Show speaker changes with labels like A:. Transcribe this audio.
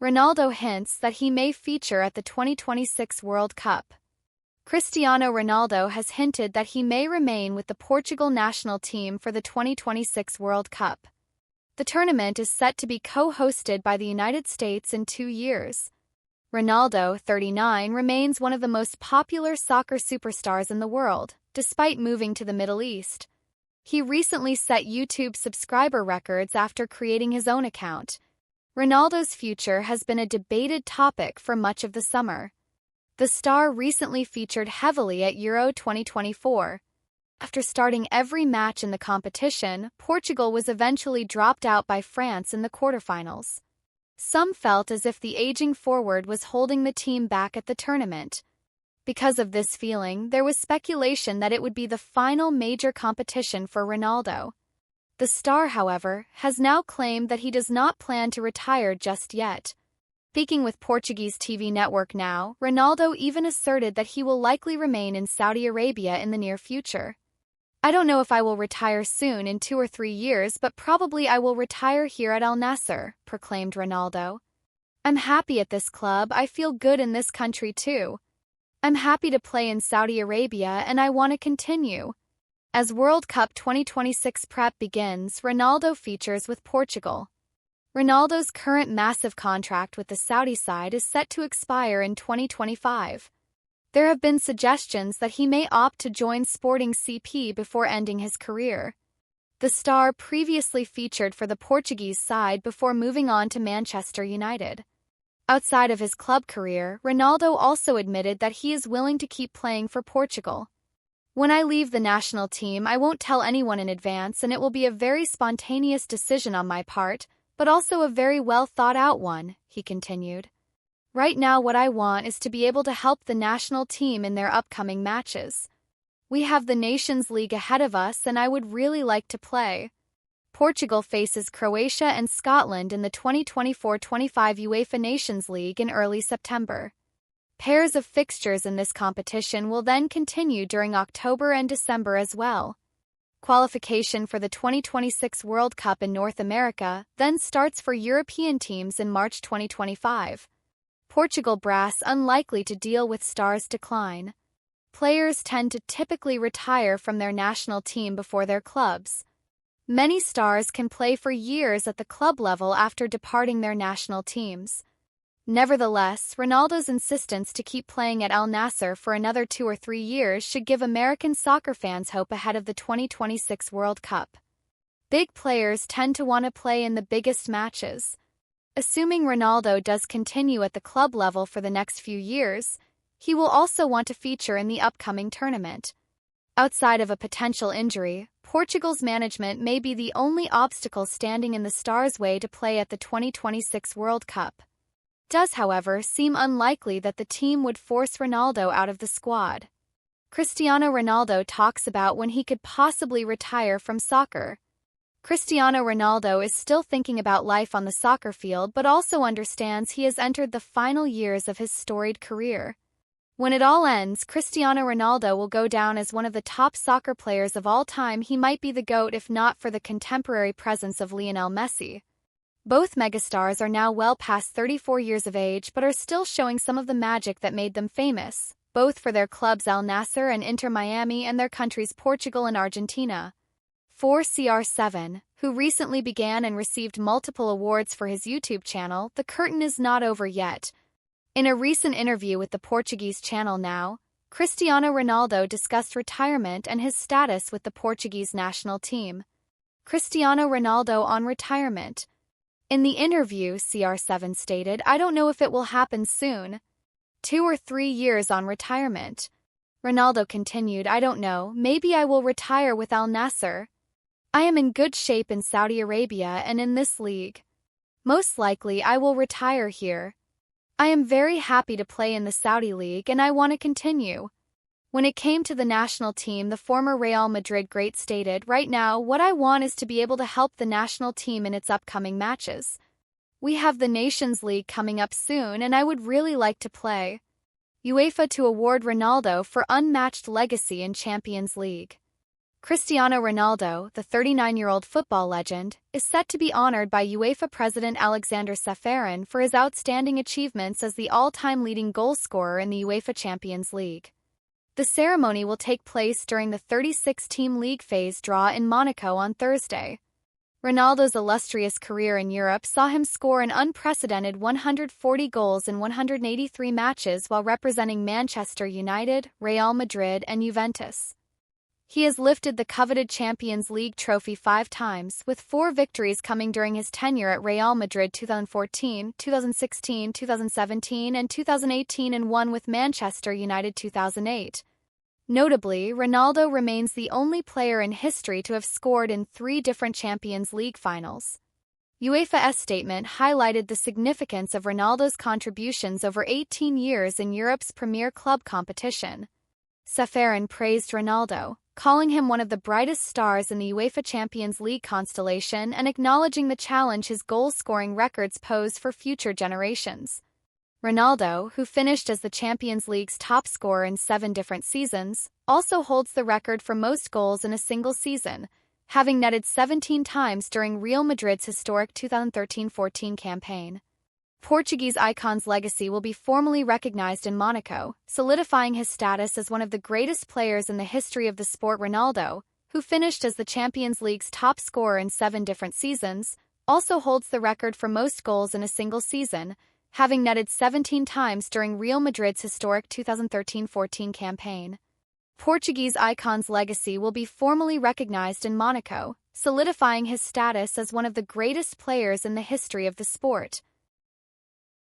A: Ronaldo hints that he may feature at the 2026 World Cup. Cristiano Ronaldo has hinted that he may remain with the Portugal national team for the 2026 World Cup. The tournament is set to be co-hosted by the United States in 2 years. Ronaldo, 39, remains one of the most popular soccer superstars in the world, despite moving to the Middle East. He recently set YouTube subscriber records after creating his own account. Ronaldo's future has been a debated topic for much of the summer. The star recently featured heavily at Euro 2024. After starting every match in the competition, Portugal was eventually dropped out by France in the quarterfinals. Some felt as if the aging forward was holding the team back at the tournament. Because of this feeling, there was speculation that it would be the final major competition for Ronaldo. The star, however, has now claimed that he does not plan to retire just yet. Speaking with Portuguese TV network Now, Ronaldo even asserted that he will likely remain in Saudi Arabia in the near future. "I don't know if I will retire soon in 2 or 3 years, but probably I will retire here at Al Nassr," proclaimed Ronaldo. "I'm happy at this club. I feel good in this country too. I'm happy to play in Saudi Arabia and I want to continue." As World Cup 2026 prep begins, Ronaldo features with Portugal. Ronaldo's current massive contract with the Saudi side is set to expire in 2025. There have been suggestions that he may opt to join Sporting CP before ending his career. The star previously featured for the Portuguese side before moving on to Manchester United. Outside of his club career, Ronaldo also admitted that he is willing to keep playing for Portugal. "When I leave the national team, I won't tell anyone in advance, and it will be a very spontaneous decision on my part, but also a very well thought out one," he continued. "Right now what I want is to be able to help the national team in their upcoming matches. We have the Nations League ahead of us and I would really like to play." Portugal faces Croatia and Scotland in the 2024-25 UEFA Nations League in early September. Pairs of fixtures in this competition will then continue during October and December as well. Qualification for the 2026 World Cup in North America then starts for European teams in March 2025. Portugal brass unlikely to deal with stars' decline. Players tend to typically retire from their national team before their clubs. Many stars can play for years at the club level after departing their national teams. Nevertheless, Ronaldo's insistence to keep playing at Al Nassr for another 2 or 3 years should give American soccer fans hope ahead of the 2026 World Cup. Big players tend to want to play in the biggest matches. Assuming Ronaldo does continue at the club level for the next few years, he will also want to feature in the upcoming tournament. Outside of a potential injury, Portugal's management may be the only obstacle standing in the stars' way to play at the 2026 World Cup. It does, however, seem unlikely that the team would force Ronaldo out of the squad. Cristiano Ronaldo talks about when he could possibly retire from soccer. Cristiano Ronaldo is still thinking about life on the soccer field but also understands he has entered the final years of his storied career. When it all ends, Cristiano Ronaldo will go down as one of the top soccer players of all time. He might be the GOAT if not for the contemporary presence of Lionel Messi. Both megastars are now well past 34 years of age but are still showing some of the magic that made them famous, both for their clubs Al Nassr and Inter Miami and their countries Portugal and Argentina. For CR7, who recently began and received multiple awards for his YouTube channel, the curtain is not over yet. In a recent interview with the Portuguese channel Now, Cristiano Ronaldo discussed retirement and his status with the Portuguese national team. Cristiano Ronaldo on retirement. In the interview, CR7 stated, "I don't know if it will happen soon. 2 or 3 years on retirement." Ronaldo continued, "I don't know, maybe I will retire with Al Nassr. I am in good shape in Saudi Arabia and in this league. Most likely I will retire here. I am very happy to play in the Saudi League and I want to continue." When it came to the national team, the former Real Madrid great stated, "Right now, what I want is to be able to help the national team in its upcoming matches. We have the Nations League coming up soon and I would really like to play." UEFA to award Ronaldo for unmatched legacy in Champions League. Cristiano Ronaldo, the 39-year-old football legend, is set to be honored by UEFA President Alexander Ceferin for his outstanding achievements as the all-time leading goal-scorer in the UEFA Champions League. The ceremony will take place during the 36-team league phase draw in Monaco on Thursday. Ronaldo's illustrious career in Europe saw him score an unprecedented 140 goals in 183 matches while representing Manchester United, Real Madrid, and Juventus. He has lifted the coveted Champions League trophy 5 times, with 4 victories coming during his tenure at Real Madrid 2014, 2016, 2017, and 2018 and 1 with Manchester United 2008. Notably, Ronaldo remains the only player in history to have scored in 3 different Champions League finals. UEFA's statement highlighted the significance of Ronaldo's contributions over 18 years in Europe's premier club competition. Ceferin praised Ronaldo, calling him one of the brightest stars in the UEFA Champions League constellation and acknowledging the challenge his goal-scoring records pose for future generations. Ronaldo, who finished as the Champions League's top scorer in 7 different seasons, also holds the record for most goals in a single season, having netted 17 times during Real Madrid's historic 2013-14 campaign. Portuguese icon's legacy will be formally recognized in Monaco, solidifying his status as one of the greatest players in the history of the sport. Ronaldo, who finished as the Champions League's top scorer in 7 different seasons, also holds the record for most goals in a single season, having netted 17 times during Real Madrid's historic 2013-14 campaign. Portuguese icon's legacy will be formally recognized in Monaco, solidifying his status as one of the greatest players in the history of the sport.